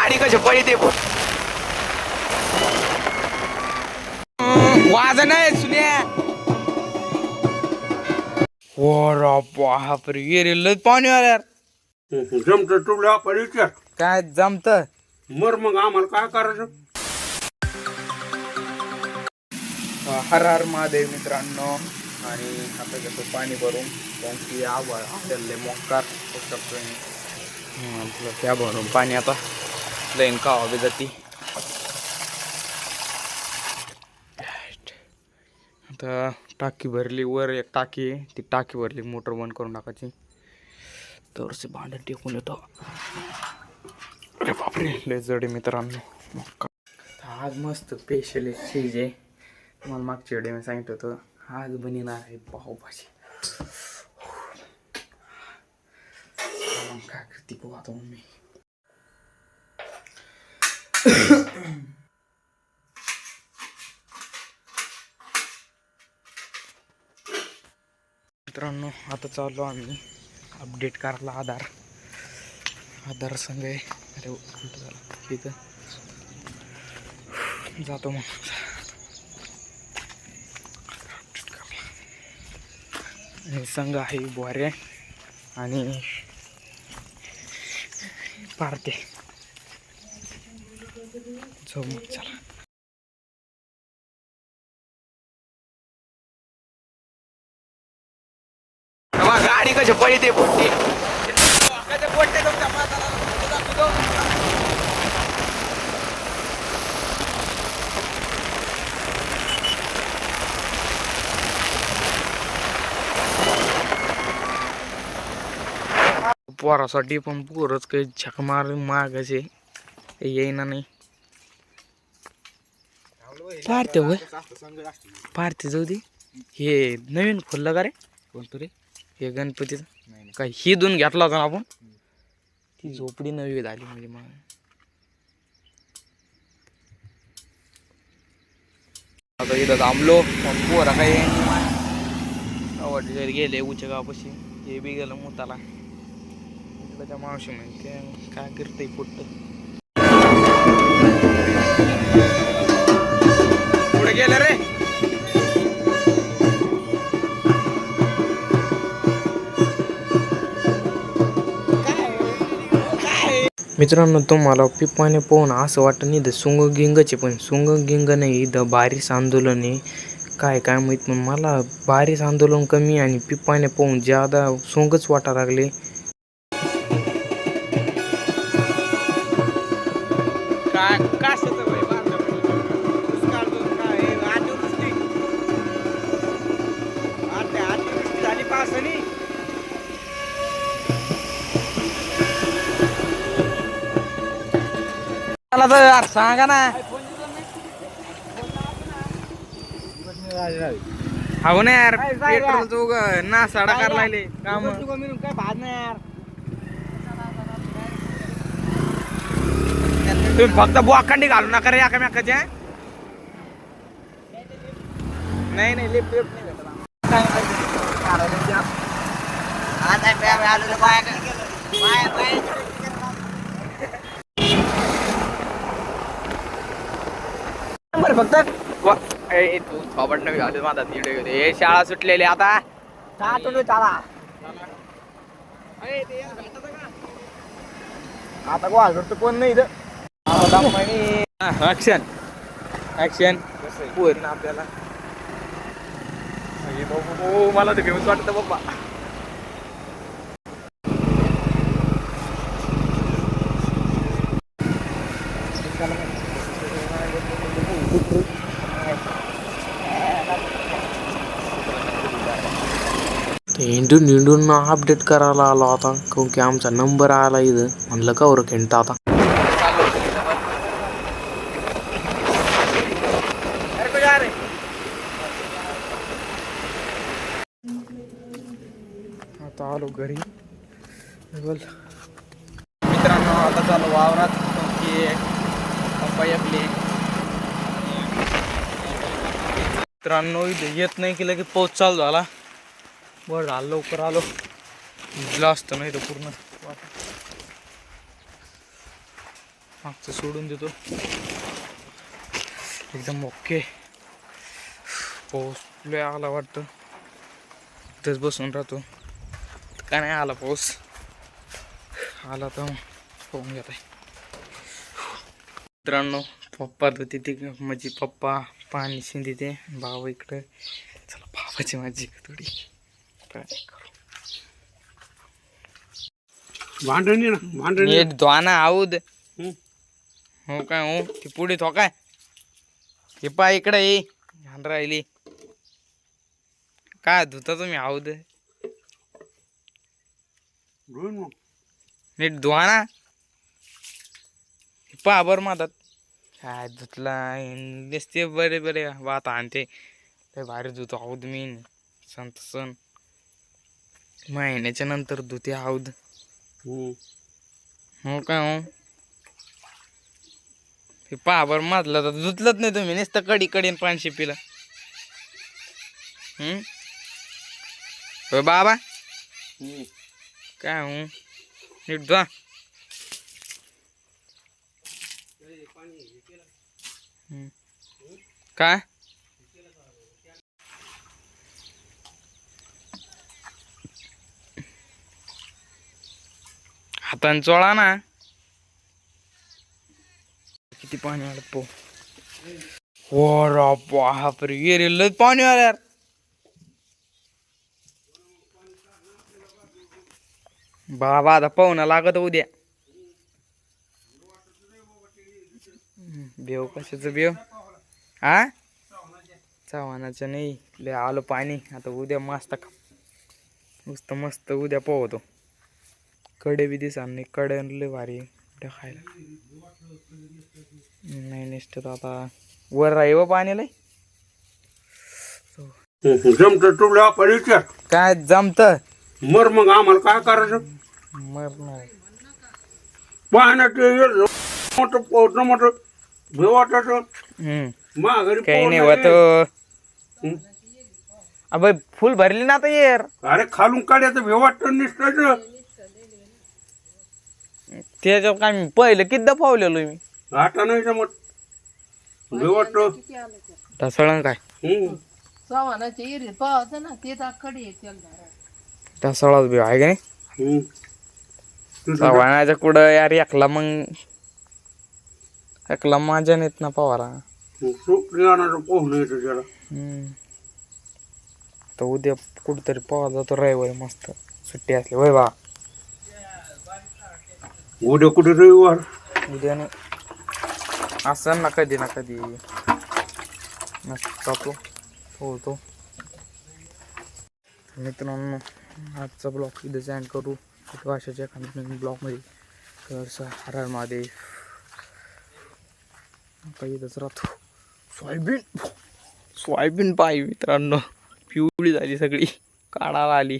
गाडी कशी पळते वाज नाही सुन्या बापरे गेले पाणी आल्यावर जमत तुला पडीच्या काय जमत मर मग आम्हाला काय करायचं. हर हर महादेव मित्रांनो. आणि आता घेतो पाणी भरून कारण की आभाळ आपल्याला मोकार शकतो आपलं त्या भरून पाणी आता लाईन का हवी जाती. आता टाकी भरली वर एक टाकी आहे ती टाकी भरली मोटर बंद करून टाकायची तरसे भांडं टेकून येतो. अरे बापरे लय जड आहे मित्रांनो. आज मस्त स्पेशल चीज आहे तुम्हाला मागच्या व्हिडिओ मी सांगितलं होतं. आज बनणार आहे पावभाजी. काय करते पाहू आता मम्मी. मित्रांनो आता चाललो आम्ही अपडेट करायला आधार संघ आहे. अरे उलट झाला इथं जातो मग. संघ आहे बोऱ्या आणि पारते जाऊ मग चला. गाडी कशी पळते पोट्टी पोरासाठी पण पोरच काही झक मागायचे येईना नाही. पारते होय पारते जाऊ दे. हे नवीन खोललं का रे कोणतं रे हे गणपतीचं काय ही दोन घेतला होता ना आपण. ती झोपडी नवी झाली म्हणजे मग आता इथं थांबलो. पोरा काही आवडले गेले उच्या गावापाशी. हे बी गेलं मुताला इकडच्या मावशी म्हणते काय करते पुट्ट पुढे गेलं रे. मित्रांनो तुम्हाला पिपाने पाहून असं वाटतं नाही इथं सुंग गिंगचे पण सुंग गिंग नाही इथं बारीस आंदोलन आहे. काय माहीत पण मला बारीस आंदोलन कमी आणि पिपाने पाहून ज्यादा सोंगच वाटा लागले. काय झाली पासनी मला तर यार सांगा ना. हो ना यार पेट्रोल तो ना साडा कर लागले काम काय भात नाही यार. तुम्ही फक्त बोखंडी घालू नका रे एकामेकाच्या. नाही लिफ्ट फक्त तू थोबड नवी घालू माझा हे शाळा सुटलेली आता आता गोवा करतो कोण नाही इथं. ऍक्शन ऍक्शन पोर ना आपल्याला मला तर घेऊन वाटतं बाप्पा. हिंडून अपडेट करायला आलो आता काऊन की आमचा नंबर आला इथं म्हणलं का वर खिंडता आता. आता आलो घरी. मित्रांनो आता चालू वावरात की पप्पा एकले. मित्रांनो इथे येत नाही की लगेच पाऊस चालू झाला. बरं झालं लवकर आलो. भिजला असतं नाही तर पूर्ण मागचं सोडून देतो एकदम ओके. पाऊस लय आला वाटतं, इथंच बसून राहतो. का नाही आला पाऊस, आला तर पाहून घेत आहे. मित्रांनो पप्पा तर तिथे म्हणजे पप्पा पाणी शिंदिते, भाऊ इकडे. चला बाबाची माझी थोडी काय करू. भांडणी ना भांडणी. नीट धुवाना आऊद. हं. हो काय हो ती पुढे थो काय हे पा इकडे ये घाण राहिली. काय धुता तुम्ही आऊद, धुवून मग. नीट धुवाना. पहा बरं मातात काय धुतला दिसते. बरे बरे वात आणते लय भारी धुतो आऊद मी. संत सण महिन्याच्या नंतर धुते आऊद. हो काय हो हे पहा बरं मातलं तर धुतलंच नाही तुम्ही, नुसतं कडी कडीन पाणी शिपीला. होय बाबा काय हो नीट धुवा. काय हाताने चोळा ना. किती पाणी आलं पो. हो बापरे गेले पाणी आलं यार. बाबा आता पाहुणा लागत उद्या. बेव कशाच बेव हा चव्हाणाचं नाही लय आलं पाणी. आता उद्या मस्त नुसतं मस्त उद्या पोहतो. कडे बी दिसा नाही, कडे लय भारी उद्या खायला. नाही नुसतं आता वर राही व पाणी लय. जमत तुला आपण विचार. काय जमत मर मग आम्हाला काय करायचं. मरणार. पाण्याचं मोठं पोहणं मोठं भेवाटाचं माघारी काही नाही पोहणं होत. हे. अबे फुल भरली ना आता यार. अरे खालून काढायचं भेवाट निसटायचं. त्याच्यात काय मी पहिलं किती पावलेलो मी. आता नाही जमत भेवाट. ढसळण काय चव्हाणाच्या इरीत पावत ना ते कडे ढसळच बी आहे का नाही. चव्हाणाच्या कुठं यार एकला मग एकला मजा नेत ना पवारा. पोहणं येतं त्याला. तर उद्या कुठतरी पवा जातो रविवारी मस्त सुट्टी असली. वय बा उद्या कुठे रविवार. उद्या नाही असं ना कधी मस्त जातो पोहतो. मित्रांनो आजचा ब्लॉग इथे सेंड करू. भाषेच्या एखाद्या नवीन ब्लॉगमध्ये तर हर महादेव. काही इथंच राहतो. सोयाबीन पाय मित्रांनो पिवळी झाली सगळी, काढायला आली.